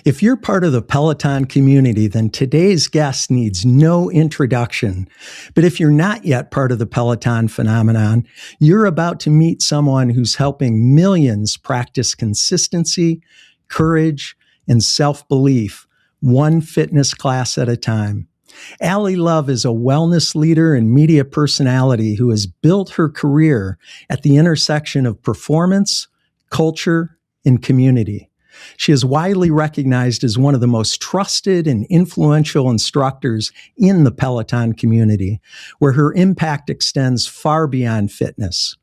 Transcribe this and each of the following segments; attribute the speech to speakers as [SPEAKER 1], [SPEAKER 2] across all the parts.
[SPEAKER 1] If you're part of the Peloton community, then today's guest needs no introduction. But if you're not yet part of the Peloton phenomenon, you're about to meet someone who's helping millions practice consistency, courage, and self-belief, one fitness class at a time. Allie Love is a wellness leader and media personality who has built her career at the intersection of performance, culture, and community. She is widely recognized as one of the most trusted and influential instructors in the Peloton community, where her impact extends far beyond fitness.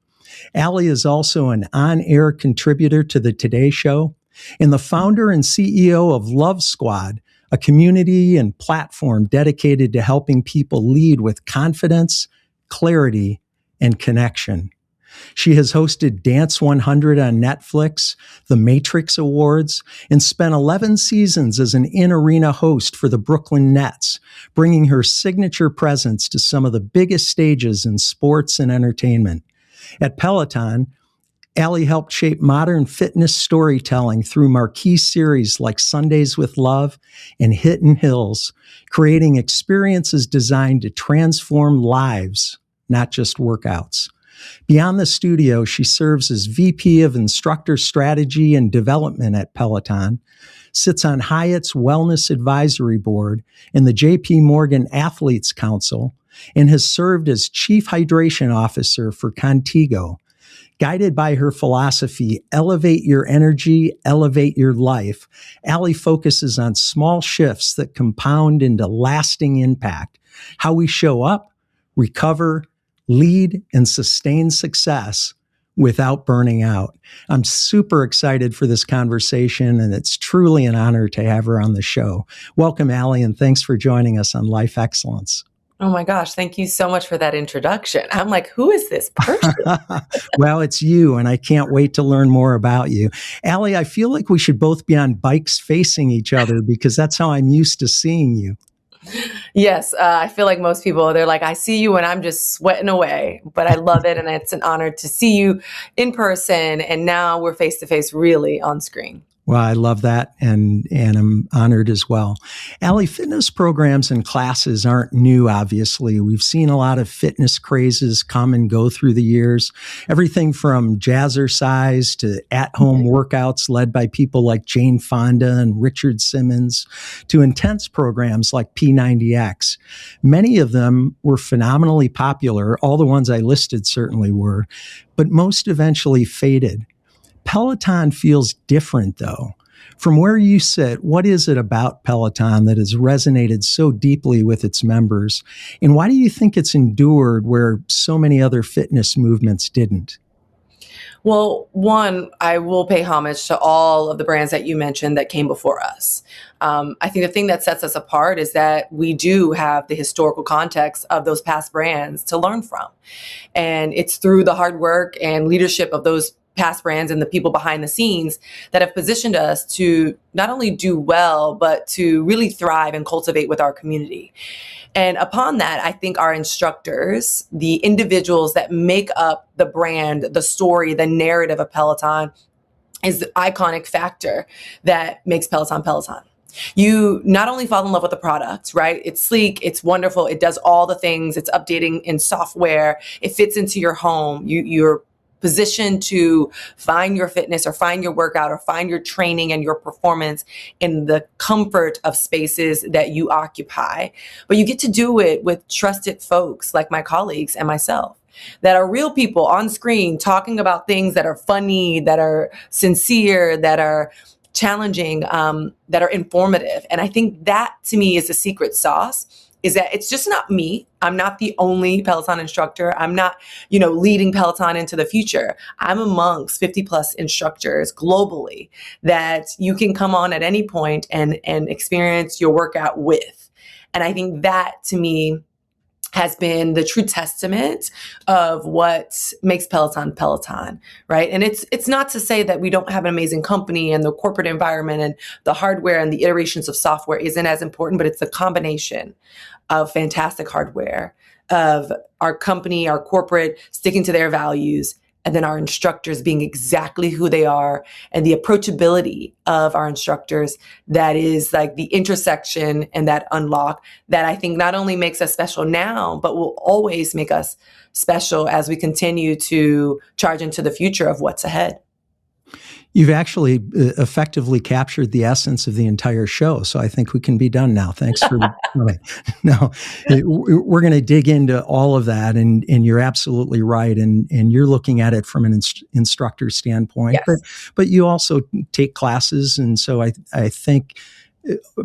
[SPEAKER 1] Allie is also an on-air contributor to the Today Show and the founder and CEO of Love Squad, a community and platform dedicated to helping people lead with confidence, clarity, and connection. She has hosted Dance 100 on Netflix, the Matrix Awards, and spent 11 seasons as an in-arena host for the Brooklyn Nets, bringing her signature presence to some of the biggest stages in sports and entertainment. At Peloton, Allie helped shape modern fitness storytelling through marquee series like Sundays with Love and Hidden Hills, creating experiences designed to transform lives, not just workouts. Beyond the studio, she serves as VP of Instructor Strategy and Development at Peloton, sits on Hyatt's Wellness Advisory Board and the JP Morgan Athletes Council, and has served as Chief Hydration Officer for Contigo. Guided by her philosophy, elevate your energy, elevate your life, Allie focuses on small shifts that compound into lasting impact, how we show up, recover, lead, and sustain success without burning out. I'm super excited for this conversation, and it's truly an honor to have her on the show. Welcome, Allie, and thanks for joining us on Life Excellence.
[SPEAKER 2] Oh my gosh, thank you so much for that introduction. I'm like, who is this person?
[SPEAKER 1] Well, it's you, and I can't wait to learn more about you. Allie, I feel like we should both be on bikes facing each other because that's how I'm used to seeing you.
[SPEAKER 2] Yes, I feel like most people, they're like, I see you and I'm just sweating away, but I love it. And it's an honor to see you in person. And now we're face to face really on screen.
[SPEAKER 1] Well, I love that, and I'm honored as well. Allie, fitness programs and classes aren't new, obviously. We've seen a lot of fitness crazes come and go through the years, everything from jazzercise to at-home workouts led by people like Jane Fonda and Richard Simmons, to intense programs like P90X. Many of them were phenomenally popular. All the ones I listed certainly were, but most eventually faded. Peloton feels different, though. From where you sit, what is it about Peloton that has resonated so deeply with its members? And why do you think it's endured where so many other fitness movements didn't?
[SPEAKER 2] Well, one, I will pay homage to all of the brands that you mentioned that came before us. I think the thing that sets us apart is that we do have the historical context of those past brands to learn from. And it's through the hard work and leadership of those past brands and the people behind the scenes that have positioned us to not only do well, but to really thrive and cultivate with our community. And upon that, I think our instructors, the individuals that make up the brand, the story, the narrative of Peloton, is the iconic factor that makes Peloton Peloton. You not only fall in love with the product, right? It's sleek, it's wonderful, it does all the things, it's updating in software, it fits into your home, you're position to find your fitness or find your workout or find your training and your performance in the comfort of spaces that you occupy. But you get to do it with trusted folks like my colleagues and myself that are real people on screen talking about things that are funny, that are sincere, that are challenging, that are informative. And I think that to me is the secret sauce, is that it's just not me. I'm not the only Peloton instructor. I'm not, leading Peloton into the future. I'm amongst 50 plus instructors globally that you can come on at any point and experience your workout with. And I think that to me has been the true testament of what makes Peloton Peloton, right? And it's not to say that we don't have an amazing company and the corporate environment and the hardware and the iterations of software isn't as important, but it's the combination of fantastic hardware, of our company, our corporate sticking to their values, and then our instructors being exactly who they are, and the approachability of our instructors, that is like the intersection and that unlock that I think not only makes us special now, but will always make us special as we continue to charge into the future of what's ahead.
[SPEAKER 1] You've actually effectively captured the essence of the entire show. So I think we can be done now. Thanks for no, we're going to dig into all of that. And you're absolutely right. And you're looking at it from an instructor standpoint,
[SPEAKER 2] Yes.
[SPEAKER 1] but you also take classes. And so I think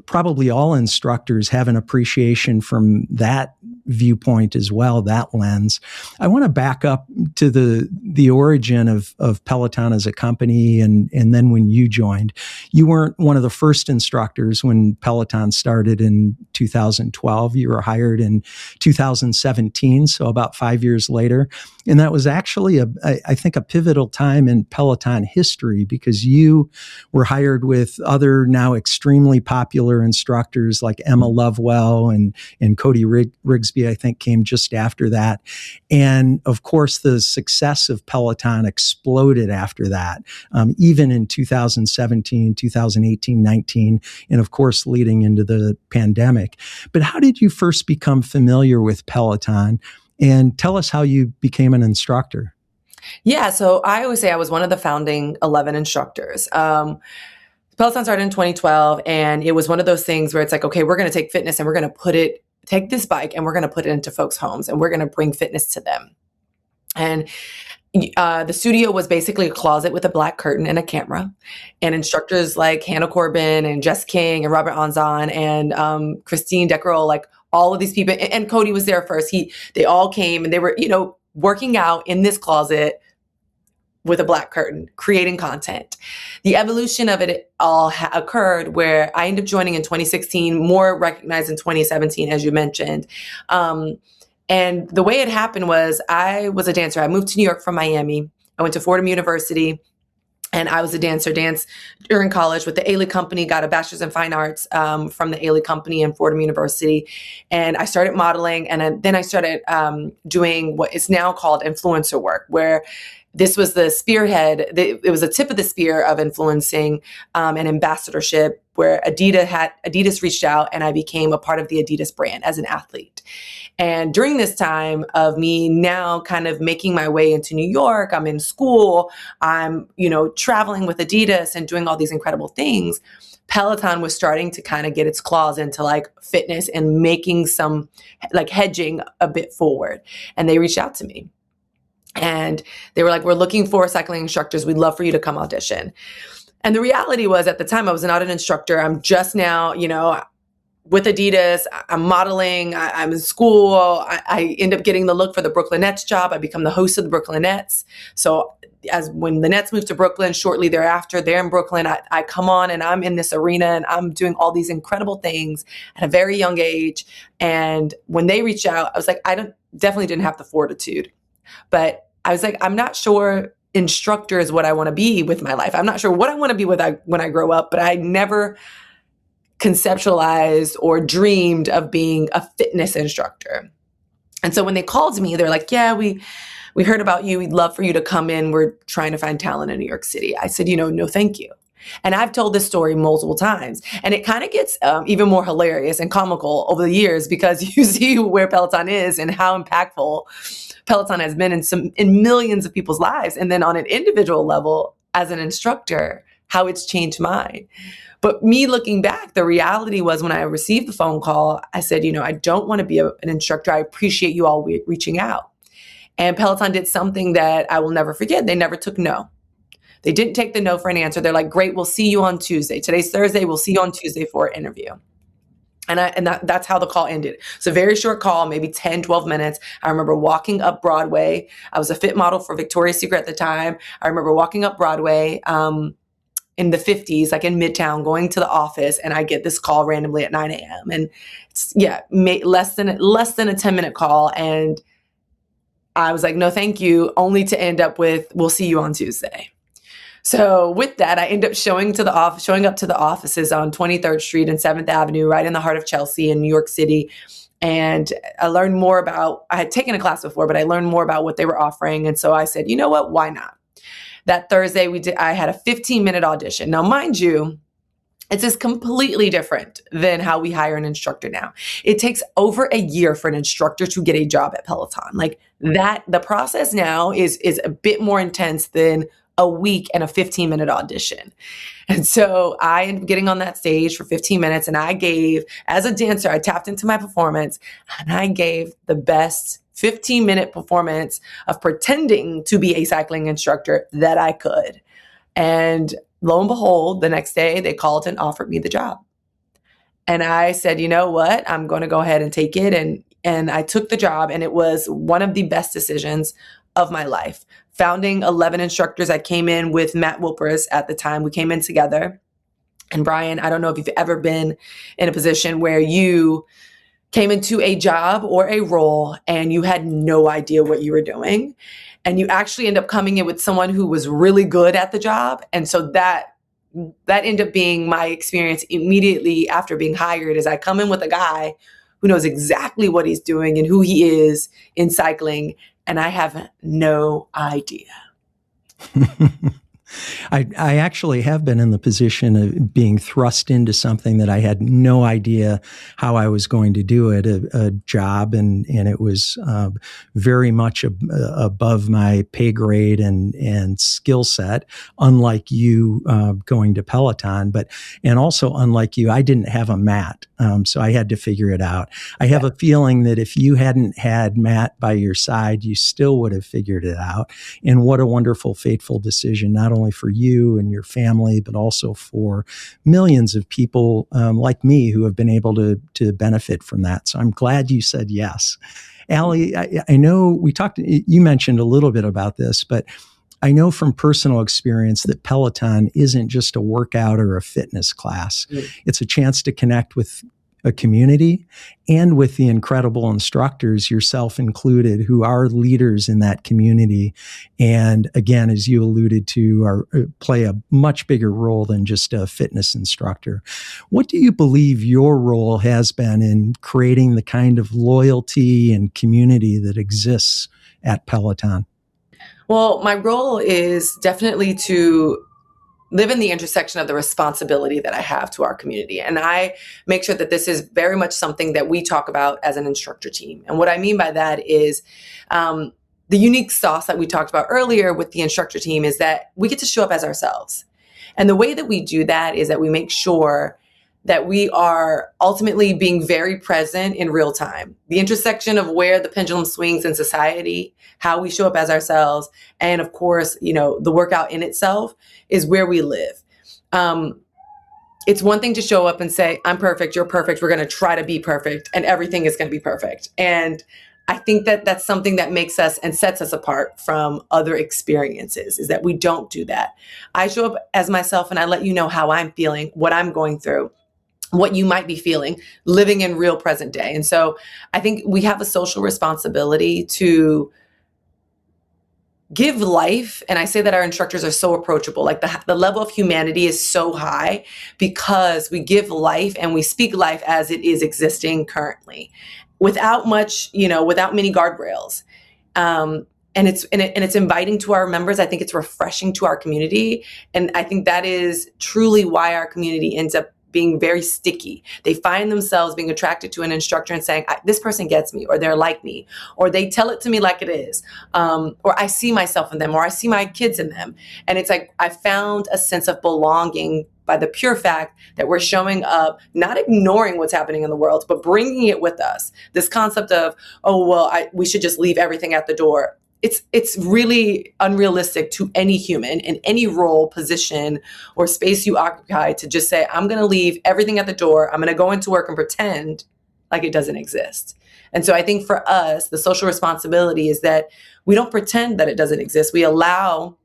[SPEAKER 1] probably all instructors have an appreciation from that viewpoint as well, that lens. I want to back up to the origin of Peloton as a company, and then when you joined. You weren't one of the first instructors when Peloton started in 2012. You were hired in 2017, so about 5 years later. And that was actually, I think, a pivotal time in Peloton history, because you were hired with other now extremely popular instructors like Emma Lovewell and Cody Rigsby, I think, came just after that. And of course, the success of Peloton exploded after that, even in 2017, 2018, 19, and of course, leading into the pandemic. But how did you first become familiar with Peloton? And tell us how you became an instructor.
[SPEAKER 2] Yeah, so I always say I was one of the founding 11 instructors. Peloton started in 2012, and it was one of those things where it's like, okay, we're going to take fitness and we're going to take this bike and we're going to put it into folks' homes, and we're going to bring fitness to them. And the studio was basically a closet with a black curtain and a camera, and instructors like Hannah Corbin and Jess King and Robert Anzan and Christine Deckerol, like all of these people, and Cody was there first. They all came, and they were, working out in this closet with a black curtain, creating content. The evolution of it all occurred where I ended up joining in 2016, more recognized in 2017, as you mentioned. And the way it happened was I was a dancer. I moved to New York from Miami. I went to Fordham University, and I was a dancer, danced during college with the Ailey Company, got a bachelor's in fine arts from the Ailey Company and Fordham University. And I started modeling, and then I started doing what is now called influencer work, where this was the spearhead. It was a tip of the spear of influencing and ambassadorship, where Adidas reached out, and I became a part of the Adidas brand as an athlete. And during this time of me now kind of making my way into New York, I'm in school, I'm, traveling with Adidas and doing all these incredible things. Peloton was starting to kind of get its claws into like fitness and making some like hedging a bit forward. And they reached out to me. And they were like, we're looking for cycling instructors. We'd love for you to come audition. And the reality was, at the time, I was not an instructor. I'm just now, with Adidas. I'm modeling. I'm in school. I end up getting the look for the Brooklyn Nets job. I become the host of the Brooklyn Nets. So as when the Nets moved to Brooklyn, shortly thereafter, they're in Brooklyn. I come on, and I'm in this arena, and I'm doing all these incredible things at a very young age. And when they reached out, I was like, definitely didn't have the fortitude. But I was like, I'm not sure instructor is what I want to be with my life. I'm not sure what I want to be when I grow up, but I never conceptualized or dreamed of being a fitness instructor. And so when they called me, they're like, yeah, we heard about you. We'd love for you to come in. We're trying to find talent in New York City. I said, no, thank you. And I've told this story multiple times, and it kind of gets even more hilarious and comical over the years, because you see where Peloton is and how impactful Peloton has been in millions of people's lives. And then on an individual level, as an instructor, how it's changed mine. But me looking back, the reality was when I received the phone call, I said, I don't want to be an instructor. I appreciate you all reaching out. And Peloton did something that I will never forget. They never took no. They didn't take the no for an answer. They're like, great, we'll see you on Tuesday. Today's Thursday. We'll see you on Tuesday for an interview. And that's how the call ended. It's a very short call, maybe 10, 12 minutes. I remember walking up Broadway. I was a fit model for Victoria's Secret at the time. I remember walking up Broadway in the 50s, like in Midtown, going to the office, and I get this call randomly at 9 a.m. And it's, less than a 10-minute call. And I was like, no, thank you, only to end up with, we'll see you on Tuesday. So with that, I end up showing up to the offices on 23rd Street and 7th Avenue, right in the heart of Chelsea in New York City. And I learned more about, I had taken a class before, but I learned more about what they were offering. And so I said, you know what, why not? That Thursday I had a 15-minute audition. Now, mind you, it's just completely different than how we hire an instructor now. It takes over a year for an instructor to get a job at Peloton. Like that, the process now is a bit more intense than a week and a 15-minute audition. And so I ended up getting on that stage for 15 minutes and I gave, as a dancer, I tapped into my performance and I gave the best 15-minute performance of pretending to be a cycling instructor that I could. And lo and behold, the next day they called and offered me the job. And I said, you know what, I'm going to go ahead and take it. And I took the job, and it was one of the best decisions of my life. Founding 11 instructors, I came in with Matt Wilpers at the time. We came in together. And Brian, I don't know if you've ever been in a position where you came into a job or a role and you had no idea what you were doing. And you actually end up coming in with someone who was really good at the job. And so that ended up being my experience immediately after being hired, is I come in with a guy who knows exactly what he's doing and who he is in cycling, and I have no idea.
[SPEAKER 1] I actually have been in the position of being thrust into something that I had no idea how I was going to do it, a job, and it was very much above my pay grade and skill set, unlike you going to Peloton, and also unlike you, I didn't have a mat, so I had to figure it out. I have a feeling that if you hadn't had Matt by your side, you still would have figured it out. And what a wonderful, fateful decision, not only for you and your family, but also for millions of people like me who have been able to benefit from that. So I'm glad you said yes. Allie, I know you mentioned a little bit about this, but I know from personal experience that Peloton isn't just a workout or a fitness class. It's a chance to connect with a community and with the incredible instructors, yourself included, who are leaders in that community. And again, as you alluded to, play a much bigger role than just a fitness instructor. What do you believe your role has been in creating the kind of loyalty and community that exists at Peloton?
[SPEAKER 2] Well, my role is definitely to live in the intersection of the responsibility that I have to our community. And I make sure that this is very much something that we talk about as an instructor team. And what I mean by that is the unique sauce that we talked about earlier with the instructor team is that we get to show up as ourselves. And the way that we do that is that we make sure that we are ultimately being very present in real time. The intersection of where the pendulum swings in society, how we show up as ourselves, and of course, the workout in itself is where we live. It's one thing to show up and say, I'm perfect, you're perfect, we're gonna try to be perfect, and everything is gonna be perfect. And I think that that's something that makes us and sets us apart from other experiences, is that we don't do that. I show up as myself and I let you know how I'm feeling, what I'm going through, what you might be feeling, living in real present day. And so I think we have a social responsibility to give life. And I say that our instructors are so approachable. Like the level of humanity is so high because we give life and we speak life as it is existing currently without much, without many guardrails. And it's inviting to our members. I think it's refreshing to our community. And I think that is truly why our community ends up being very sticky. They find themselves being attracted to an instructor and saying, this person gets me, or they're like me, or they tell it to me like it is, or I see myself in them, or I see my kids in them. And it's like, I found a sense of belonging by the pure fact that we're showing up, not ignoring what's happening in the world, but bringing it with us. This concept of, we should just leave everything at the door. It's really unrealistic to any human in any role, position, or space you occupy to just say, I'm going to leave everything at the door. I'm going to go into work and pretend like it doesn't exist. And so I think for us, the social responsibility is that we don't pretend that it doesn't exist. We allow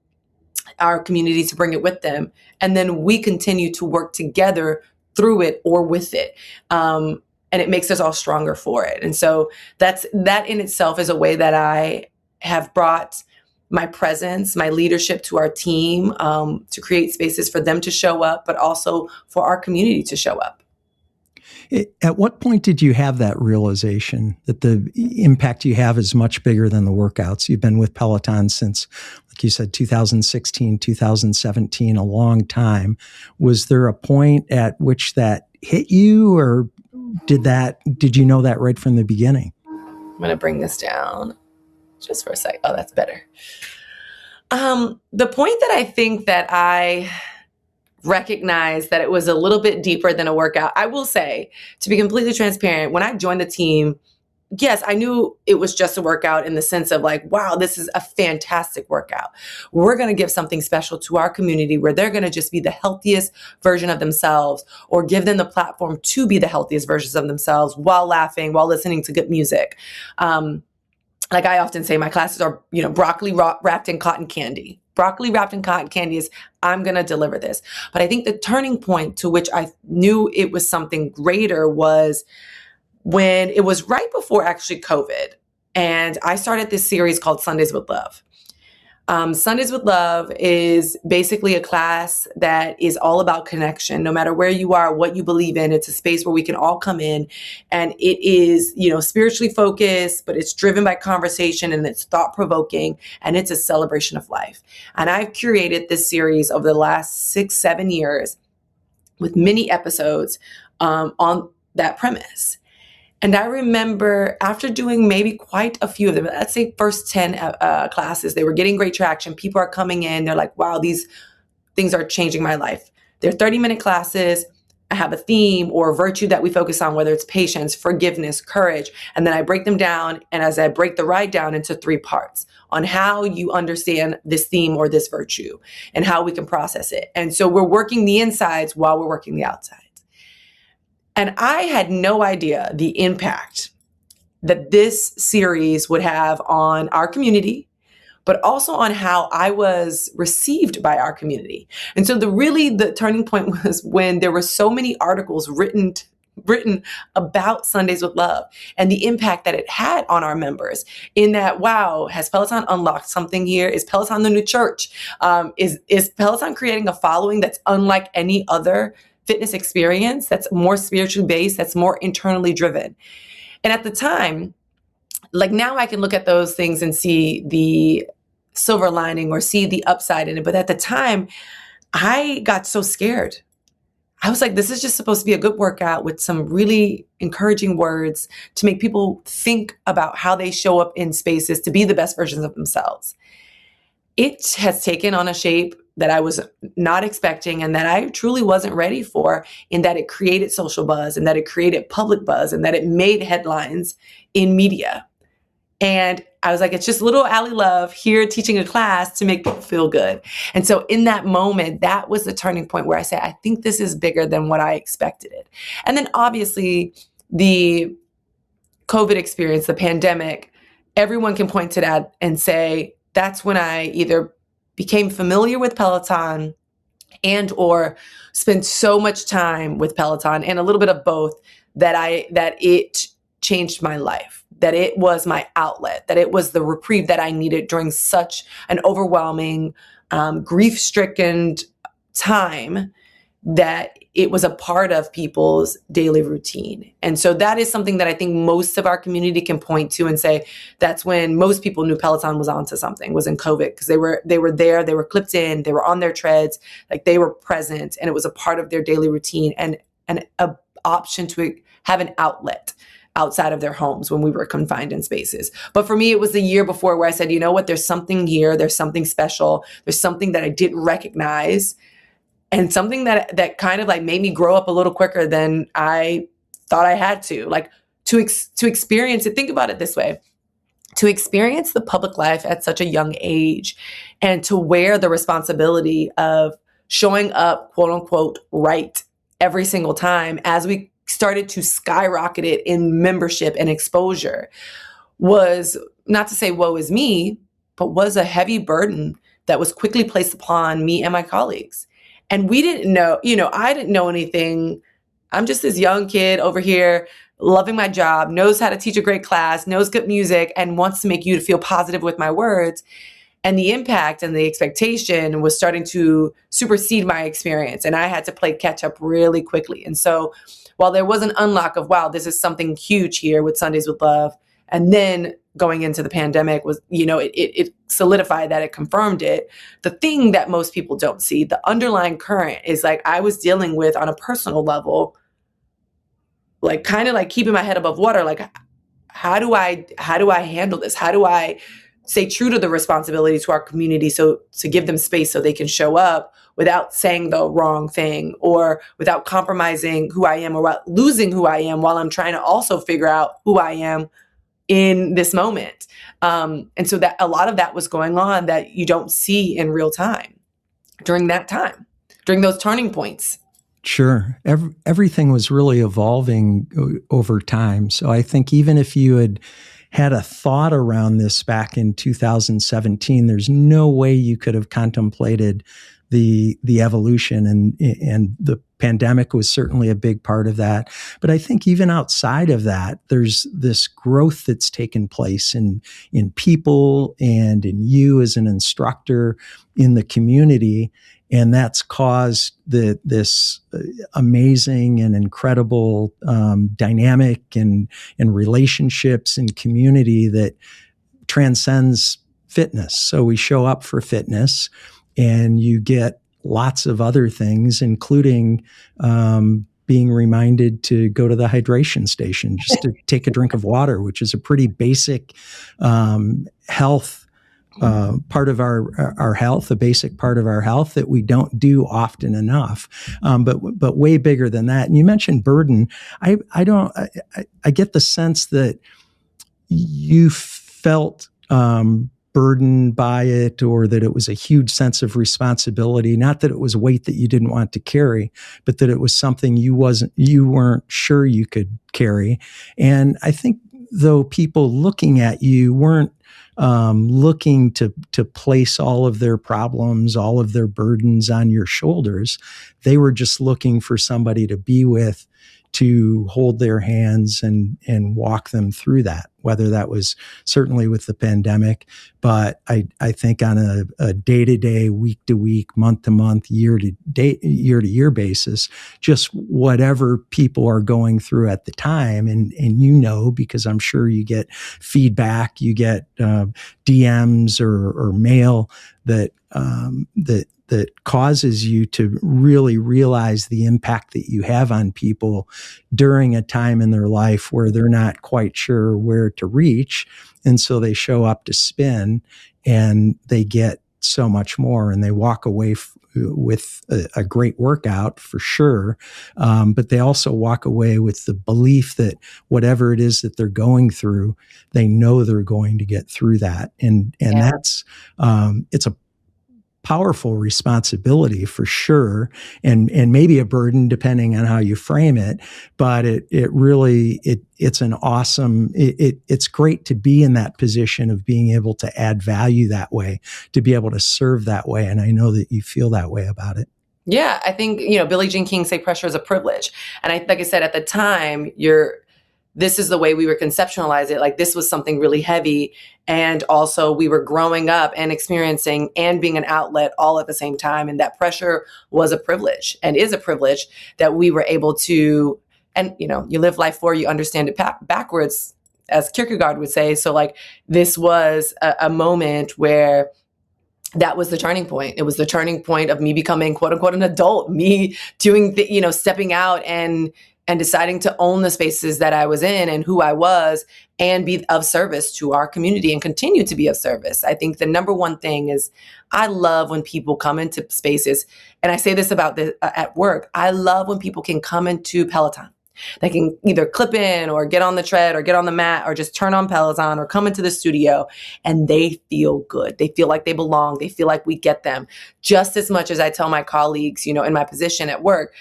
[SPEAKER 2] our community to bring it with them. And then we continue to work together through it or with it. And it makes us all stronger for it. And so that in itself is a way that I have brought my presence, my leadership to our team, to create spaces for them to show up, but also for our community to show up.
[SPEAKER 1] At what point did you have that realization that the impact you have is much bigger than the workouts? You've been with Peloton since, like you said, 2016, 2017, a long time. Was there a point at which that hit you, or did you know that right from the beginning?
[SPEAKER 2] I'm going to bring this down just for a sec. Oh, that's better. The point that I think that I recognized that it was a little bit deeper than a workout. I will say, to be completely transparent, when I joined the team, yes, I knew it was just a workout in the sense of like, wow, this is a fantastic workout. We're going to give something special to our community where they're going to just be the healthiest version of themselves, or give them the platform to be the healthiest versions of themselves while laughing, while listening to good music. Like I often say, my classes are, broccoli wrapped in cotton candy. Broccoli wrapped in cotton candy is, I'm going to deliver this. But I think the turning point to which I knew it was something greater was when it was right before actually COVID. And I started this series called Sundays with Love. Sundays with Love is basically a class that is all about connection. No matter where you are, what you believe in, it's a space where we can all come in, and it is, spiritually focused, but it's driven by conversation, and it's thought provoking, and it's a celebration of life. And I've curated this series over the last 6-7 years with many episodes on that premise. And I remember after doing maybe quite a few of them, let's say first 10 classes, they were getting great traction. People are coming in. They're like, wow, these things are changing my life. They're 30-minute classes. I have a theme or a virtue that we focus on, whether it's patience, forgiveness, courage. And then I break them down. And as I break the ride down into 3 parts on how you understand this theme or this virtue and how we can process it. And so we're working the insides while we're working the outsides. And I had no idea the impact that this series would have on our community, but also on how I was received by our community. And so the turning point was when there were so many articles written about Sundays with Love and the impact that it had on our members, in that, wow, has Peloton unlocked something here? Is Peloton the new church? Is Peloton creating a following that's unlike any other fitness experience, that's more spiritually based, that's more internally driven? And at the time, like now I can look at those things and see the silver lining or see the upside in it. But at the time, I got so scared. I was like, this is just supposed to be a good workout with some really encouraging words to make people think about how they show up in spaces to be the best versions of themselves. It has taken on a shape that I was not expecting and that I truly wasn't ready for, in that it created social buzz and that it created public buzz and that it made headlines in media. And I was like, it's just little Allie Love here teaching a class to make people feel good. And so in that moment, that was the turning point where I said, I think this is bigger than what I expected it. And then obviously the COVID experience, the pandemic, everyone can point to that and say, that's when I either became familiar with Peloton and or spent so much time with Peloton, and a little bit of both, that it changed my life, that it was my outlet, that it was the reprieve that I needed during such an overwhelming, grief-stricken time, that it was a part of people's daily routine. And so that is something that I think most of our community can point to and say, that's when most people knew Peloton was onto something, was in COVID, because they were there, they were clipped in, they were on their treads, like they were present, and it was a part of their daily routine and an option to have an outlet outside of their homes when we were confined in spaces. But for me, it was the year before where I said, you know what, there's something here, there's something special, there's something that I didn't recognize, and something that kind of like made me grow up a little quicker than I thought I had to, like to experience it. Think about it this way: to experience the public life at such a young age and to wear the responsibility of showing up, quote unquote, right every single time, as we started to skyrocket it in membership and exposure, was, not to say woe is me, but was a heavy burden that was quickly placed upon me and my colleagues. And we didn't know, I didn't know anything. I'm just this young kid over here, loving my job, knows how to teach a great class, knows good music, and wants to make you to feel positive with my words. And the impact and the expectation was starting to supersede my experience. And I had to play catch up really quickly. And so while there was an unlock of, wow, this is something huge here with Sundays with Love, and then going into the pandemic was, it solidified that, it confirmed it. The thing that most people don't see, the underlying current, is like I was dealing with on a personal level, like kind of like keeping my head above water. Like, how do I handle this? How do I stay true to the responsibility to our community, so to give them space so they can show up without saying the wrong thing, or without compromising who I am, or without losing who I am, while I'm trying to also figure out who I am in this moment. And so that a lot of that was going on that you don't see in real time during that time, during those turning points.
[SPEAKER 1] Sure. Everything was really evolving over time. So I think even if you had a thought around this back in 2017, there's no way you could have contemplated the evolution, and the pandemic was certainly a big part of that. But I think even outside of that, there's this growth that's taken place in people and in you as an instructor in the community. And that's caused this amazing and incredible dynamic and relationships and community that transcends fitness. So we show up for fitness, and you get lots of other things, including being reminded to go to the hydration station, just to take a drink of water, which is a pretty basic health part of our health, a basic part of our health that we don't do often enough, but way bigger than that. And you mentioned burden. I get the sense that you felt burdened by it, or that it was a huge sense of responsibility. Not that it was weight that you didn't want to carry, but that it was something you weren't sure you could carry. And I think, though, people looking at you weren't looking to place all of their problems, all of their burdens on your shoulders. They were just looking for somebody to be with, to hold their hands and walk them through that, whether that was certainly with the pandemic. But I think on a day-to-day, week-to-week, month-to-month, year-to-year basis, just whatever people are going through at the time. And because I'm sure you get feedback, you get DMs or mail that causes you to really realize the impact that you have on people during a time in their life where they're not quite sure where to reach. And so they show up to spin, and they get so much more, and they walk away with a great workout for sure. But they also walk away with the belief that whatever it is that they're going through, they know they're going to get through that. And that's, it's a powerful responsibility for sure, and maybe a burden depending on how you frame it. But it's an awesome. It's great to be in that position of being able to add value that way, to be able to serve that way. And I know that you feel that way about it.
[SPEAKER 2] Yeah, I think Billie Jean King say pressure is a privilege, and like I said at the time, this is the way we were conceptualizing it. Like, this was something really heavy. And also we were growing up and experiencing and being an outlet all at the same time. And that pressure was a privilege, and is a privilege, that we were able to, and you live life forward, you understand it backwards, as Kierkegaard would say. So like, this was a moment where that was the turning point. It was the turning point of me becoming, quote unquote, an adult, me doing stepping out and deciding to own the spaces that I was in and who I was, and be of service to our community and continue to be of service. I think the number one thing is, I love when people come into spaces, and I say this about at work, I love when people can come into Peloton. They can either clip in or get on the tread or get on the mat or just turn on Peloton or come into the studio, and they feel good. They feel like they belong. They feel like we get them. Just as much as I tell my colleagues, in my position at work,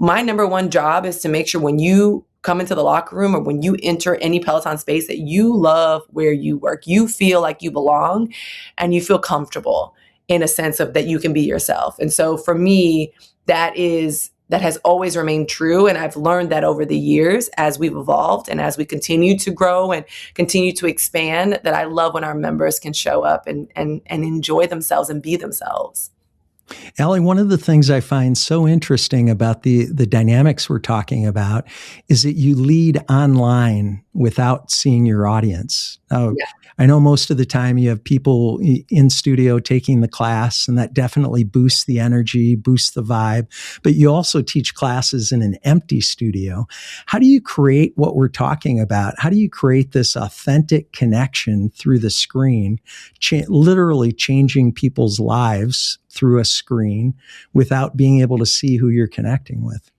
[SPEAKER 2] my number one job is to make sure when you come into the locker room or when you enter any Peloton space that you love where you work. You feel like you belong, and you feel comfortable in a sense of that you can be yourself. And so for me, that is that has always remained true. And I've learned that over the years as we've evolved and as we continue to grow and continue to expand, that I love when our members can show up and enjoy themselves and be themselves.
[SPEAKER 1] Allie, one of the things I find so interesting about the dynamics we're talking about is that you lead online without seeing your audience. Now,
[SPEAKER 2] Yeah.
[SPEAKER 1] I know most of the time you have people in studio taking the class, and that definitely boosts the energy, boosts the vibe, but you also teach classes in an empty studio. How do you create what we're talking about? How do you create this authentic connection through the screen, literally changing people's lives through a screen without being able to see who you're connecting with?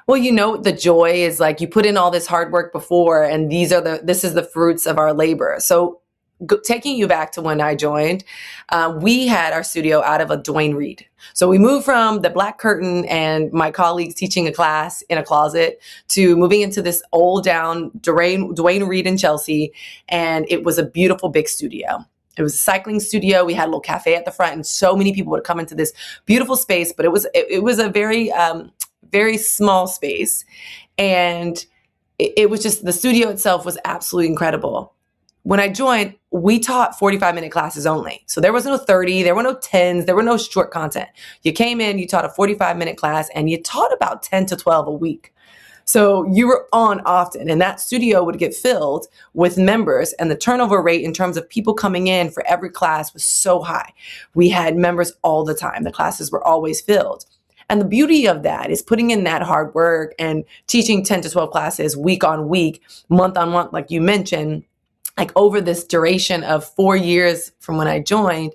[SPEAKER 2] Well, the joy is like you put in all this hard work before, and this is the fruits of our labor. So taking you back to when I joined, we had our studio out of a Dwayne Reed. So we moved from the black curtain and my colleagues teaching a class in a closet to moving into this old down Dwayne Reed in Chelsea. And it was a beautiful big studio. It was a cycling studio. We had a little cafe at the front, and so many people would come into this beautiful space, but it was a very, very small space. And it was just, the studio itself was absolutely incredible. When I joined, we taught 45-minute classes only. So there was no 30, there were no 10s, there were no short content. You came in, you taught a 45-minute class, and you taught about 10 to 12 a week. So you were on often, and that studio would get filled with members, and the turnover rate in terms of people coming in for every class was so high. We had members all the time. The classes were always filled. And the beauty of that is putting in that hard work and teaching 10 to 12 classes week on week, month on month, like you mentioned, like over this duration of 4 years from when I joined.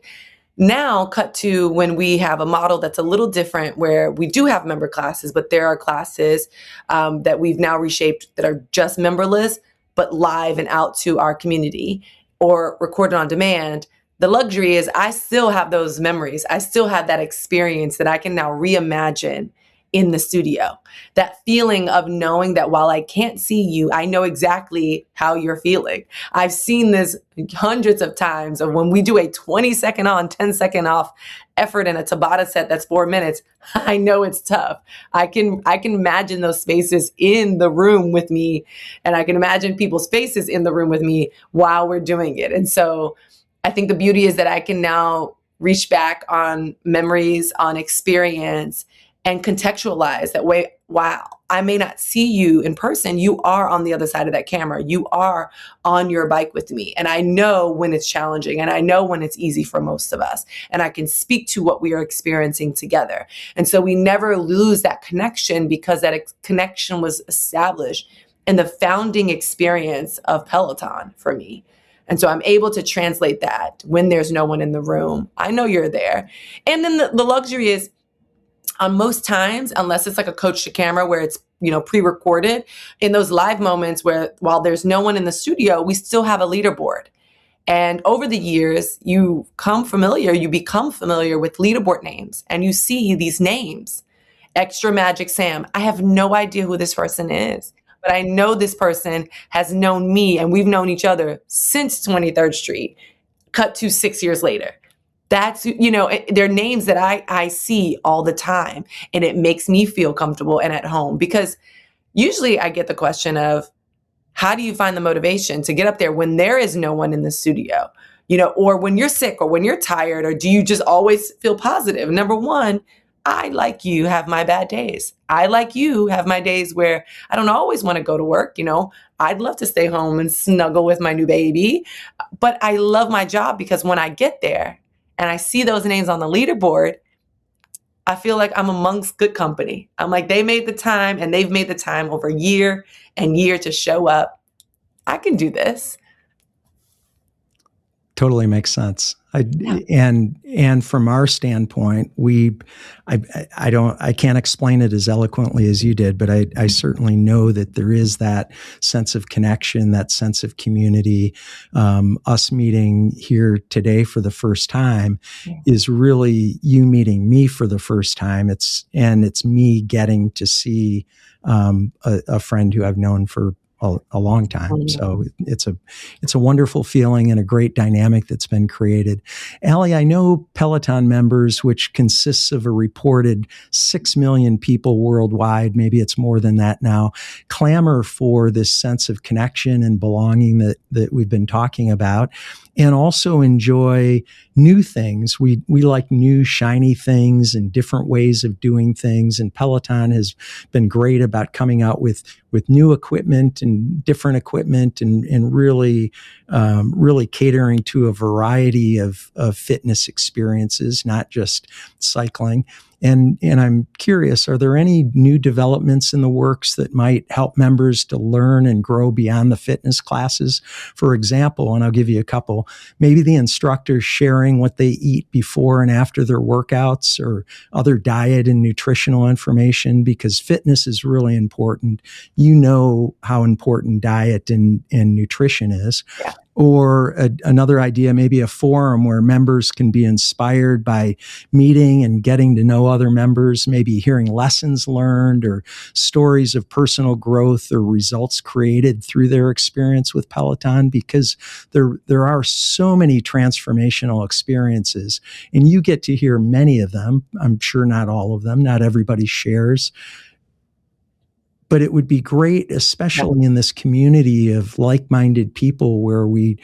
[SPEAKER 2] Now cut to when we have a model that's a little different, where we do have member classes, but there are classes that we've now reshaped that are just memberless, but live and out to our community or recorded on demand. The luxury is I still have those memories. I still have that experience that I can now reimagine in the studio. That feeling of knowing that while I can't see you, I know exactly how you're feeling. I've seen this hundreds of times of when we do a 20-second on, 10-second off effort in a Tabata set that's 4 minutes. I know it's tough. I can imagine those spaces in the room with me, and I can imagine people's faces in the room with me while we're doing it. And so I think the beauty is that I can now reach back on memories, on experience, and contextualize that way. Wow, I may not see you in person. You are on the other side of that camera. You are on your bike with me. And I know when it's challenging, and I know when it's easy for most of us. And I can speak to what we are experiencing together. And so we never lose that connection, because that connection was established in the founding experience of Peloton for me. And so I'm able to translate that when there's no one in the room. I know you're there. And then the luxury is, on most times, unless it's like a coach to camera where it's, pre-recorded, in those live moments where while there's no one in the studio, we still have a leaderboard. And over the years, you become familiar with leaderboard names, and you see these names. Extra Magic Sam. I have no idea who this person is, but I know this person has known me, and we've known each other since 23rd Street, cut to 6 years later. That's, they're names that I see all the time, and it makes me feel comfortable and at home, because usually I get the question of, how do you find the motivation to get up there when there is no one in the studio, or when you're sick or when you're tired, or do you just always feel positive? Number one, I, like you, have my bad days. I, like you, have my days where I don't always want to go to work. I'd love to stay home and snuggle with my new baby, but I love my job, because when I get there and I see those names on the leaderboard, I feel like I'm amongst good company. I'm like, they made the time, and they've made the time over year and year to show up. I can do this.
[SPEAKER 1] Totally makes sense. And from our standpoint, I can't explain it as eloquently as you did, but I certainly know that there is that sense of connection, that sense of community. Us meeting here today for the first time is really you meeting me for the first time. It's me getting to see a friend who I've known for a long time.
[SPEAKER 2] Mhm.
[SPEAKER 1] So it's a wonderful feeling and a great dynamic that's been created. Allie, I know Peloton members, which consists of a reported 6 million people worldwide, maybe it's more than that now, clamor for this sense of connection and belonging that we've been talking about, and also enjoy new things. We like new shiny things and different ways of doing things. And Peloton has been great about coming out with new equipment and different equipment, and really really catering to a variety of fitness experiences, not just cycling. And I'm curious, are there any new developments in the works that might help members to learn and grow beyond the fitness classes? For example, and I'll give you a couple, maybe the instructors sharing what they eat before and after their workouts, or other diet and nutritional information, because fitness is really important. You know how important diet and nutrition is.
[SPEAKER 2] Yeah.
[SPEAKER 1] Or another idea, maybe a forum where members can be inspired by meeting and getting to know other members, maybe hearing lessons learned or stories of personal growth or results created through their experience with Peloton, because there are so many transformational experiences, and you get to hear many of them. I'm sure not all of them, not everybody shares. But it would be great, especially in this community of like-minded people, where we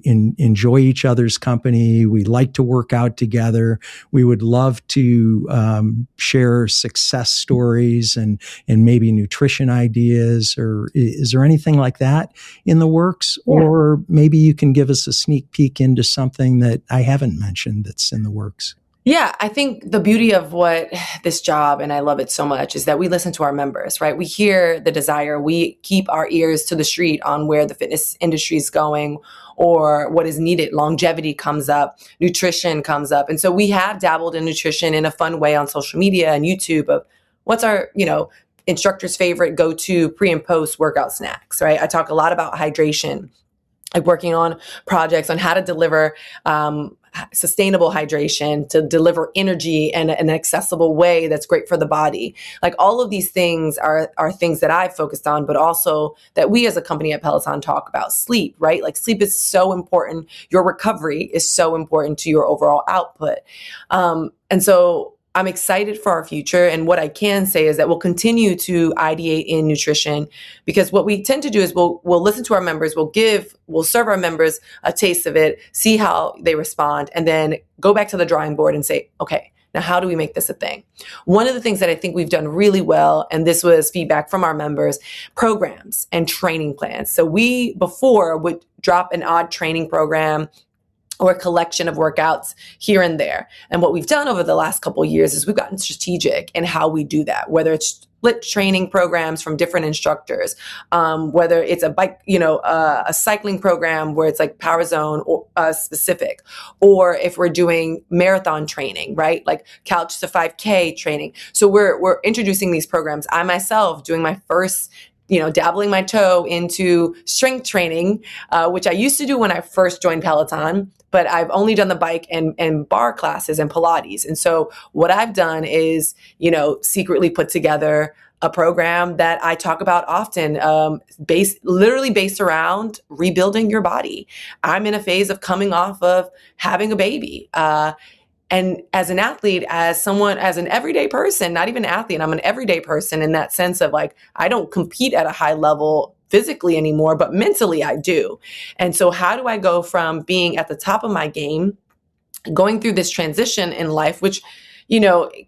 [SPEAKER 1] enjoy each other's company. We like to work out together. We would love to share success stories and maybe nutrition ideas. Or is there anything like that in the works?
[SPEAKER 2] Yeah.
[SPEAKER 1] Or maybe you can give us a sneak peek into something that I haven't mentioned that's in the works.
[SPEAKER 2] Yeah, I think the beauty of what this job, and I love it so much, is that we listen to our members, right? We hear the desire. We keep our ears to the street on where the fitness industry is going or what is needed. Longevity comes up, nutrition comes up. And so we have dabbled in nutrition in a fun way on social media and YouTube of what's our, instructor's favorite go-to pre and post workout snacks, right? I talk a lot about hydration, like working on projects on how to deliver sustainable hydration, to deliver energy in an accessible way that's great for the body. Like all of these things are things that I've focused on, but also that we as a company at Peloton talk about. Sleep, right? Like sleep is so important. Your recovery is so important to your overall output. And so I'm excited for our future. And what I can say is that we'll continue to ideate in nutrition, because what we tend to do is we'll listen to our members, we'll serve our members a taste of it, see how they respond, and then go back to the drawing board and say, okay, now how do we make this a thing? One of the things that I think we've done really well, and this was feedback from our members, programs and training plans. So we before would drop an odd training program or a collection of workouts here and there. And what we've done over the last couple of years is we've gotten strategic in how we do that, whether it's split training programs from different instructors, whether it's a bike, a cycling program where it's like Power Zone or specific, or if we're doing marathon training, right? Like couch to 5K training. So we're introducing these programs. I myself doing my first dabbling my toe into strength training, which I used to do when I first joined Peloton, but I've only done the bike and bar classes and Pilates. And so what I've done is, secretly put together a program that I talk about often, literally based around rebuilding your body. I'm in a phase of coming off of having a baby. And as an athlete, as an everyday person, not even an athlete, I'm an everyday person in that sense of like, I don't compete at a high level physically anymore, but mentally I do. And so how do I go from being at the top of my game, going through this transition in life, which,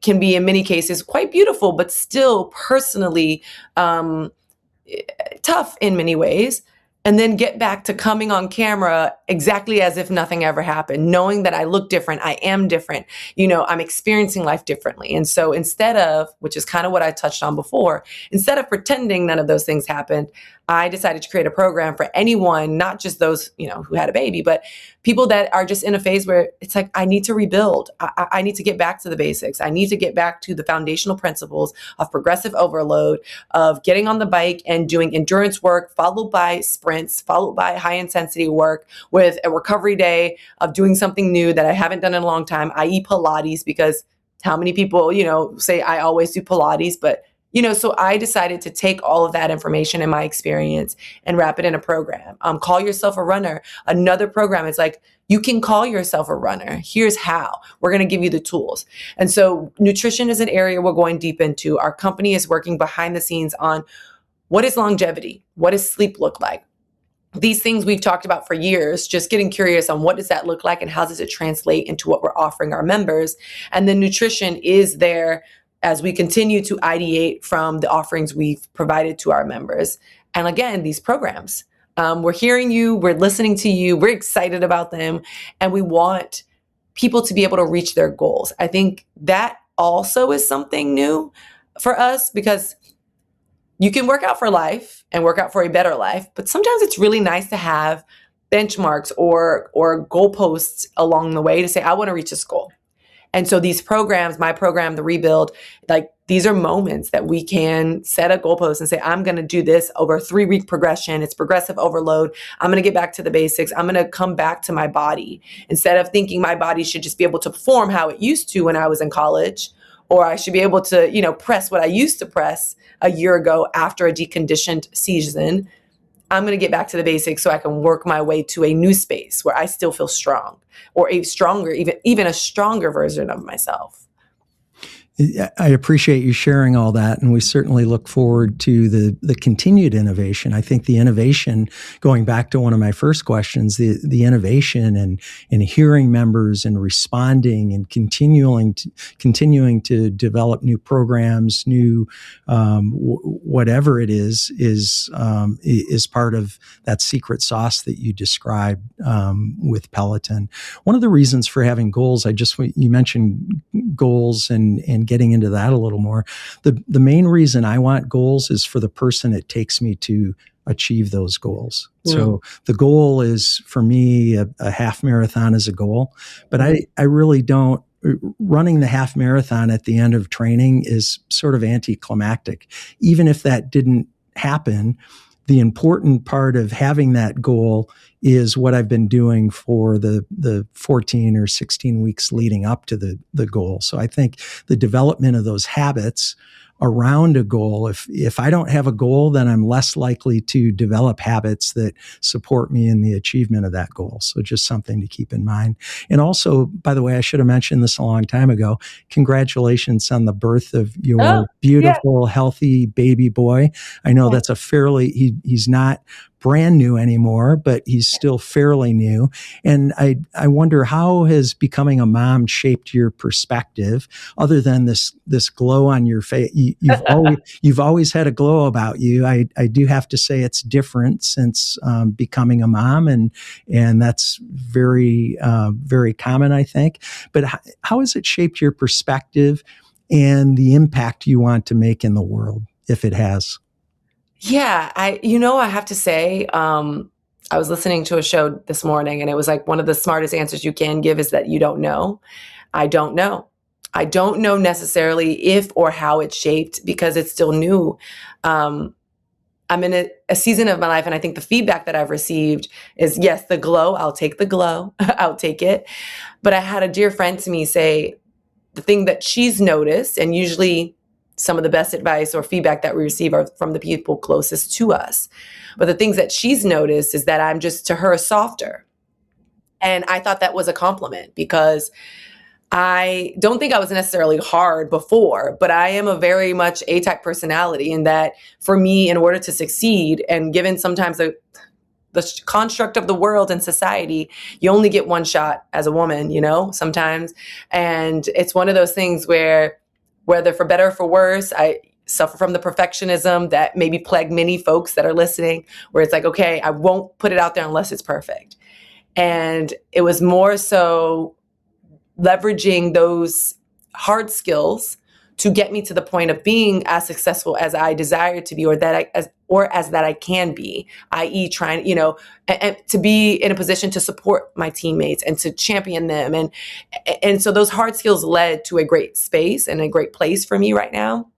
[SPEAKER 2] can be in many cases quite beautiful, but still personally tough in many ways, and then get back to coming on camera exactly as if nothing ever happened, knowing that I look different, I am different, I'm experiencing life differently. And so instead of, which is kind of what I touched on before, instead of pretending none of those things happened, I decided to create a program for anyone, not just those, who had a baby, but people that are just in a phase where it's like, I need to rebuild. I need to get back to the basics. I need to get back to the foundational principles of progressive overload, of getting on the bike and doing endurance work, followed by sprints, followed by high intensity work, with a recovery day of doing something new that I haven't done in a long time, i.e. Pilates, because how many people, say I always do Pilates, but So I decided to take all of that information and my experience and wrap it in a program. Call yourself a runner. Another program is like, you can call yourself a runner. Here's how. We're going to give you the tools. And so nutrition is an area we're going deep into. Our company is working behind the scenes on what is longevity? What does sleep look like? These things we've talked about for years, just getting curious on what does that look like and how does it translate into what we're offering our members. And then nutrition is there as we continue to ideate from the offerings we've provided to our members. And again, these programs, we're hearing you, we're listening to you, we're excited about them, and we want people to be able to reach their goals. I think that also is something new for us, because you can work out for life and work out for a better life, but sometimes it's really nice to have benchmarks or goalposts along the way to say, I want to reach this goal. And so these programs, my program, the Rebuild, like these are moments that we can set a goalpost and say, I'm going to do this over a 3-week progression. It's progressive overload. I'm going to get back to the basics. I'm going to come back to my body instead of thinking my body should just be able to perform how it used to when I was in college, or I should be able to, press what I used to press a year ago after a deconditioned season. I'm going to get back to the basics so I can work my way to a new space where I still feel strong, or a stronger, even a stronger version of myself.
[SPEAKER 1] I appreciate you sharing all that, and we certainly look forward to the continued innovation. I think the innovation, going back to one of my first questions, the innovation and hearing members and responding and continuing to develop new programs, new whatever it is part of that secret sauce that you described with Peloton. One of the reasons for having goals, you mentioned goals and getting into that a little more. The main reason I want goals is for the person it takes me to achieve those goals. So the goal is, for me, a half marathon is a goal, but I really don't. Running the half marathon at the end of training is sort of anticlimactic. Even if that didn't happen, the important part of having that goal is what I've been doing for the 14 or 16 weeks leading up to the goal. So I think the development of those habits around a goal, if I don't have a goal, then I'm less likely to develop habits that support me in the achievement of that goal. So just something to keep in mind. And also, by the way, I should have mentioned this a long time ago. Congratulations on the birth of your beautiful, healthy baby boy. I know that's he's not brand new anymore, but he's still fairly new. And I wonder, how has becoming a mom shaped your perspective, other than this glow on your face? You've always had a glow about you. I do have to say it's different since becoming a mom, and that's very very common, I think. But how has it shaped your perspective and the impact you want to make in the world, if it has?
[SPEAKER 2] Yeah, I have to say, I was listening to a show this morning, and it was like, one of the smartest answers you can give is that you don't know. I don't know. I don't know necessarily if or how it's shaped, because it's still new. I'm in a season of my life, and I think the feedback that I've received is, yes, the glow, I'll take the glow, I'll take it. But I had a dear friend to me say the thing that she's noticed, and usually some of the best advice or feedback that we receive are from the people closest to us. But the things that she's noticed is that I'm just, to her, softer. And I thought that was a compliment, because I don't think I was necessarily hard before, but I am a very much A-type personality, in that for me, in order to succeed, and given sometimes the construct of the world and society, you only get one shot as a woman, sometimes. And it's one of those things where, whether for better or for worse, I suffer from the perfectionism that maybe plague many folks that are listening, where it's like, okay, I won't put it out there unless it's perfect. And it was more so leveraging those hard skills to get me to the point of being as successful as I desire to be, or that I can be, i.e. trying, and to be in a position to support my teammates and to champion them. And so those hard skills led to a great space and a great place for me right now.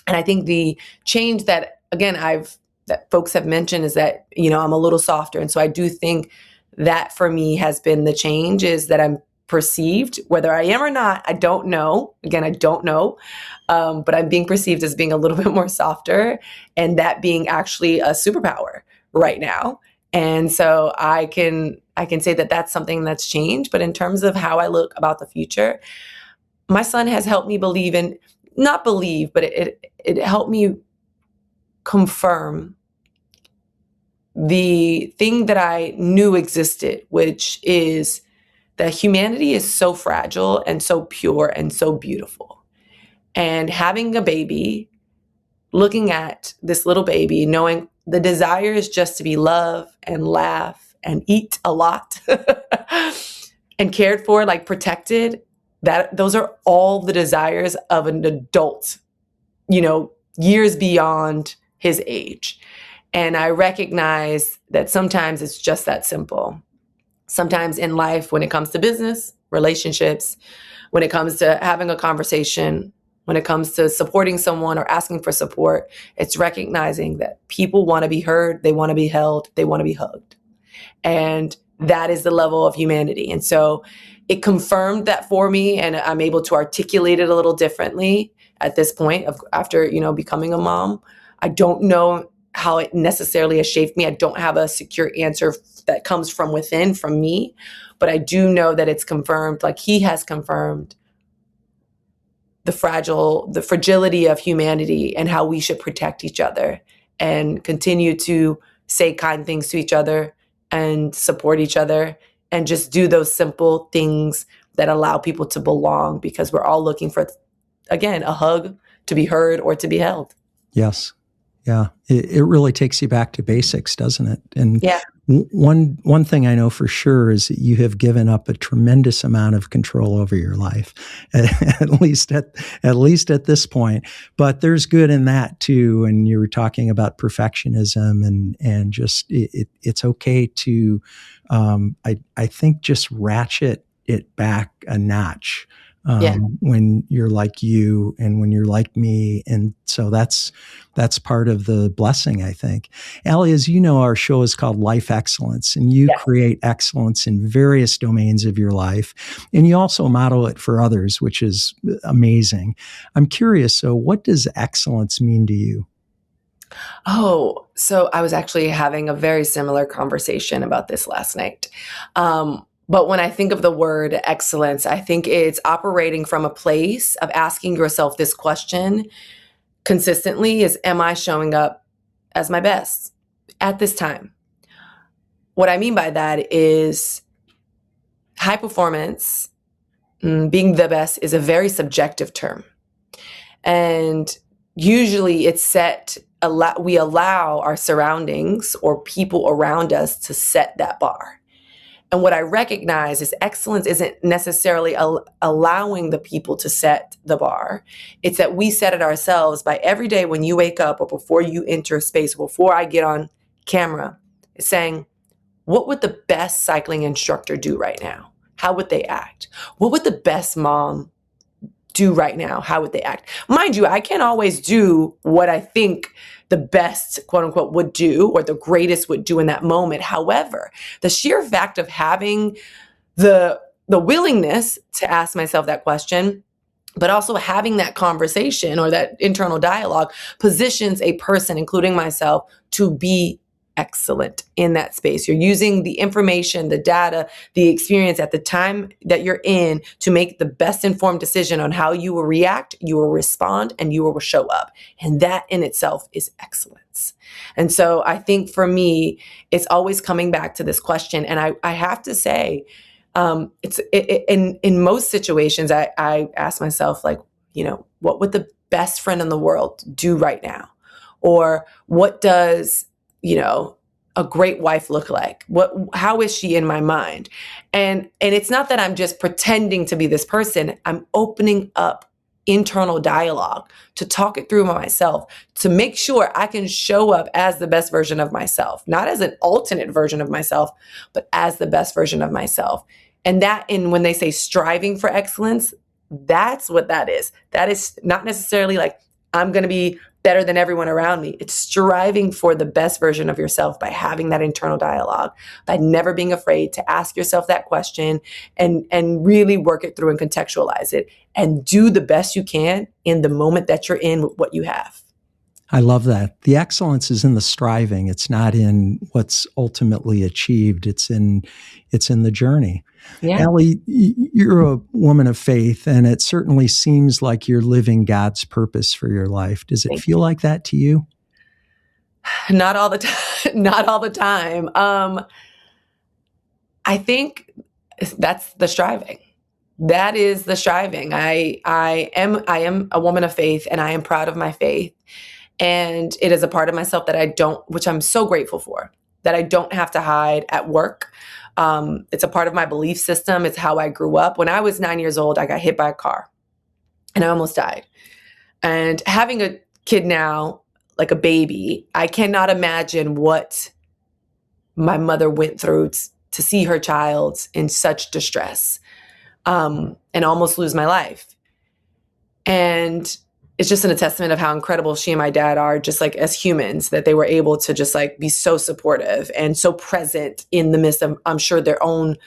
[SPEAKER 2] And I think the change that, again, that folks have mentioned is that, I'm a little softer. And so I do think that for me has been the change, is that I'm perceived. Whether I am or not, I don't know. Again, I don't know. But I'm being perceived as being a little bit more softer, and that being actually a superpower right now. And so I can say that that's something that's changed. But in terms of how I look about the future, my son has helped me not believe, but it helped me confirm the thing that I knew existed, which is that humanity is so fragile and so pure and so beautiful. And having a baby, looking at this little baby, knowing the desire is just to be loved and laugh and eat a lot and cared for, like protected, those are all the desires of an adult, years beyond his age. And I recognize that sometimes it's just that simple. Sometimes in life, when it comes to business, relationships, when it comes to having a conversation, when it comes to supporting someone or asking for support, it's recognizing that people want to be heard, they want to be held, they want to be hugged. And that is the level of humanity. And so it confirmed that for me, and I'm able to articulate it a little differently at this point after, becoming a mom. I don't know how it necessarily has shaped me. I don't have a secure answer that comes from within, from me, but I do know that it's confirmed, like he has confirmed the fragility of humanity and how we should protect each other and continue to say kind things to each other and support each other and just do those simple things that allow people to belong, because we're all looking for, again, a hug, to be heard or to be held.
[SPEAKER 1] Yes. Yeah. It really takes you back to basics, doesn't it? And
[SPEAKER 2] yeah.
[SPEAKER 1] One thing I know for sure is that you have given up a tremendous amount of control over your life, at least at this point. But there's good in that too. And you were talking about perfectionism, and just it's okay to, I think, just ratchet it back a notch. When you're like you and when you're like me. And so that's part of the blessing, I think. Allie, as you know, our show is called Life Excellence, and you create excellence in various domains of your life. And you also model it for others, which is amazing. I'm curious, so what does excellence mean to you?
[SPEAKER 2] Oh, so I was actually having a very similar conversation about this last night. But when I think of the word excellence, I think it's operating from a place of asking yourself this question consistently is, am I showing up as my best at this time? What I mean by that is high performance, being the best, is a very subjective term. And usually it's we allow our surroundings or people around us to set that bar. And what I recognize is excellence isn't necessarily allowing the people to set the bar. It's that we set it ourselves by every day when you wake up or before you enter a space, before I get on camera, saying, what would the best cycling instructor do right now? How would they act? What would the best mom do right now? How would they act? Mind you, I can't always do what I think the best, quote unquote, would do or the greatest would do in that moment. However, the sheer fact of having the willingness to ask myself that question, but also having that conversation or that internal dialogue, positions a person, including myself, to be excellent in that space. You're using the information, the data, the experience at the time that you're in to make the best informed decision on how you will react, you will respond, and you will show up. And that in itself is excellence. And so I think for me, it's always coming back to this question. And I have to say, in most situations, I ask myself, like, what would the best friend in the world do right now? Or what does a great wife look like? How is she in my mind? And it's not that I'm just pretending to be this person. I'm opening up internal dialogue to talk it through myself, to make sure I can show up as the best version of myself, not as an alternate version of myself, but as the best version of myself. And when they say striving for excellence, that's what that is. That is not necessarily like, I'm going to be better than everyone around me. It's striving for the best version of yourself by having that internal dialogue, by never being afraid to ask yourself that question and really work it through and contextualize it and do the best you can in the moment that you're in with what you have.
[SPEAKER 1] I love that. The excellence is in the striving. It's not in what's ultimately achieved. It's in the journey.
[SPEAKER 2] Yeah.
[SPEAKER 1] Allie, you're a woman of faith, and it certainly seems like you're living God's purpose for your life. Does it feel like that to you?
[SPEAKER 2] Not all the time. Not all the time. I think that's the striving. That is the striving. I am a woman of faith, and I am proud of my faith. And it is a part of myself that which I'm so grateful for, that I don't have to hide at work. It's a part of my belief system. It's how I grew up. When I was 9 years old, I got hit by a car and I almost died. And having a kid now, like a baby, I cannot imagine what my mother went through to see her child in such distress, and almost lose my life. And it's just a testament of how incredible she and my dad are, just like as humans, that they were able to just like be so supportive and so present in the midst of, I'm sure, their own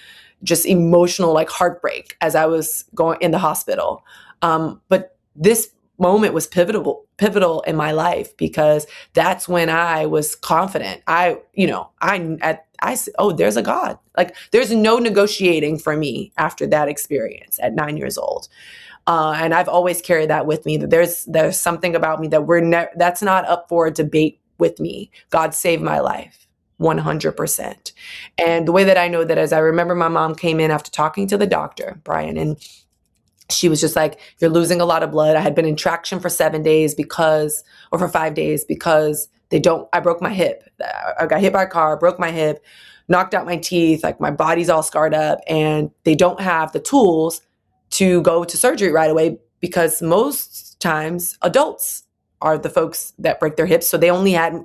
[SPEAKER 2] just emotional like heartbreak as I was going in the hospital. But this moment was pivotal in my life, because that's when I was confident. I said, oh, there's a God. Like, there's no negotiating for me after that experience at 9 years old. And I've always carried that with me, that there's something about me that that's not up for debate with me. God saved my life 100%. And the way that I know that is, I remember my mom came in after talking to the doctor, Brian, and she was just like, you're losing a lot of blood. I had been in traction for 7 days for 5 days because I broke my hip. I got hit by a car, broke my hip, knocked out my teeth, like my body's all scarred up, and they don't have the tools to go to surgery right away, because most times adults are the folks that break their hips. So they only had,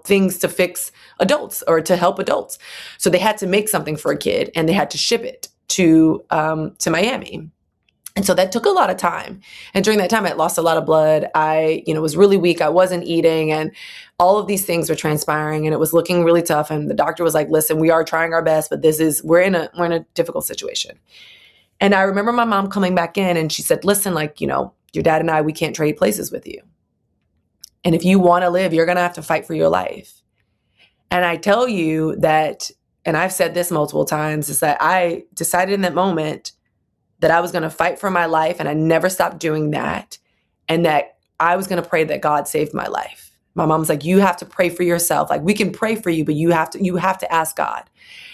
[SPEAKER 2] things to fix adults or to help adults. So they had to make something for a kid, and they had to ship it to Miami. And so that took a lot of time. And during that time, I lost a lot of blood. I, was really weak. I wasn't eating, and all of these things were transpiring, and it was looking really tough. And the doctor was like, listen, we are trying our best, but we're in a difficult situation. And I remember my mom coming back in, and she said, listen, your dad and I, we can't trade places with you. And if you want to live, you're going to have to fight for your life. And I tell you that, and I've said this multiple times, is that I decided in that moment that I was going to fight for my life, and I never stopped doing that. And that I was going to pray that God saved my life. My mom's like, you have to pray for yourself. Like, we can pray for you, but you have to ask God.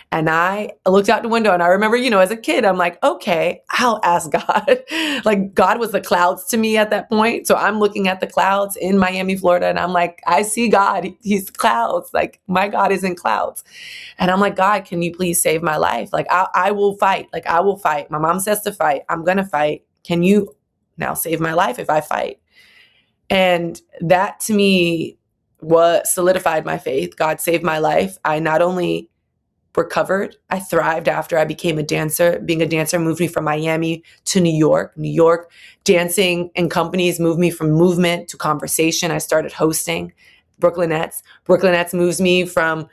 [SPEAKER 2] And I looked out the window, and I remember, as a kid, I'm like, okay, I'll ask God. Like, God was the clouds to me at that point. So I'm looking at the clouds in Miami, Florida, and I'm like, I see God. He's clouds. Like, my God is in clouds. And I'm like, God, can you please save my life? Like, I will fight. Like, I will fight. My mom says to fight. I'm going to fight. Can you now save my life if I fight? And that to me solidified my faith. God saved my life. I not only recovered, I thrived after I became a dancer. Being a dancer moved me from Miami to New York. New York, dancing in companies moved me from movement to conversation. I started hosting Brooklynettes. Brooklynettes moves me from,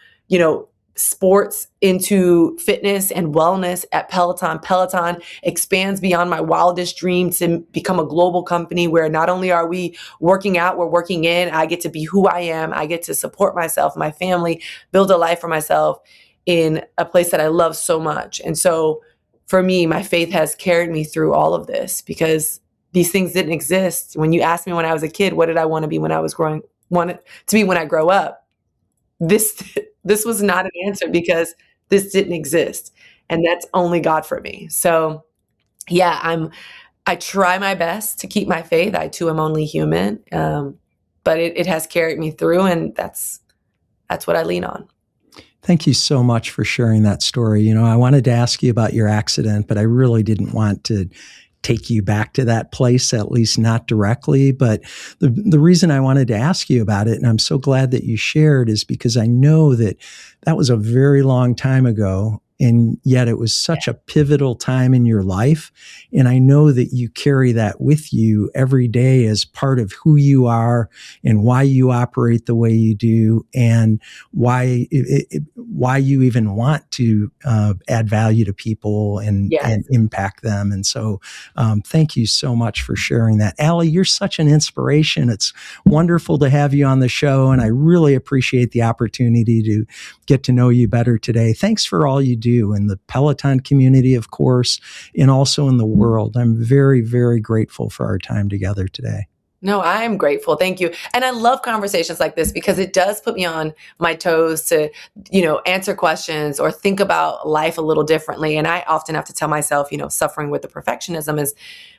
[SPEAKER 2] sports into fitness and wellness at Peloton. Peloton expands beyond my wildest dreams to become a global company where not only are we working out, we're working in. I get to be who I am. I get to support myself, my family, build a life for myself in a place that I love so much. And so for me, my faith has carried me through all of this, because these things didn't exist. When you asked me when I was a kid, what did I want to be when I wanted to be when I grow up? This was not an answer, because this didn't exist. And that's only God for me. So yeah, I try my best to keep my faith. I too am only human. But it has carried me through, and that's what I lean on.
[SPEAKER 1] Thank you so much for sharing that story. I wanted to ask you about your accident, but I really didn't want to take you back to that place, at least not directly. But the reason I wanted to ask you about it, and I'm so glad that you shared, is because I know that was a very long time ago. and yet it was such a pivotal time in your life. And I know that you carry that with you every day as part of who you are and why you operate the way you do, and why you even want to add value to people and impact them. And so thank you so much for sharing that. Allie, you're such an inspiration. It's wonderful to have you on the show, and I really appreciate the opportunity to get to know you better today. Thanks for all you do in the Peloton community, of course, and also in the world. I'm very, very grateful for our time together today.
[SPEAKER 2] No, I'm grateful. Thank you. And I love conversations like this because it does put me on my toes to, answer questions or think about life a little differently. And I often have to tell myself, suffering with the perfectionism is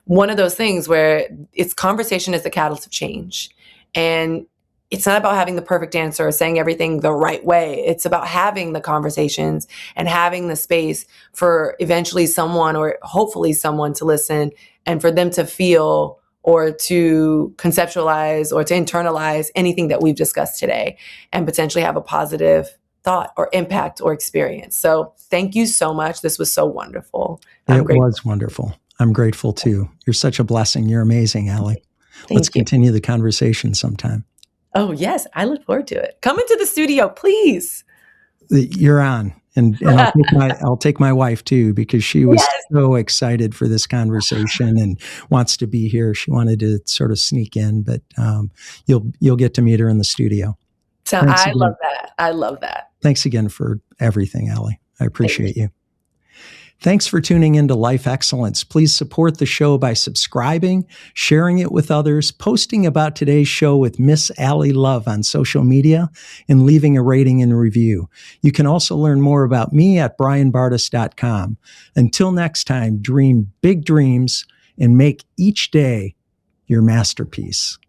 [SPEAKER 2] one of those things where conversation is the catalyst of change. And it's not about having the perfect answer or saying everything the right way. It's about having the conversations and having the space for eventually someone, or hopefully someone, to listen and for them to feel or to conceptualize or to internalize anything that we've discussed today and potentially have a positive thought or impact or experience. So thank you so much. This was so wonderful.
[SPEAKER 1] It was wonderful. I'm grateful too. You're such a blessing. You're amazing, Allie. Let's continue the conversation sometime.
[SPEAKER 2] Oh, yes. I look forward to it. Come into the studio, please.
[SPEAKER 1] You're on. And I'll take my wife too, because she was so excited for this conversation and wants to be here. She wanted to sort of sneak in, but you'll get to meet her in the studio.
[SPEAKER 2] So I love that. I love that.
[SPEAKER 1] Thanks again for everything, Allie. I appreciate you. Thanks for tuning into Life Excellence. Please support the show by subscribing, sharing it with others, posting about today's show with Miss Allie Love on social media, and leaving a rating and review. You can also learn more about me at brianbartes.com. Until next time, dream big dreams and make each day your masterpiece.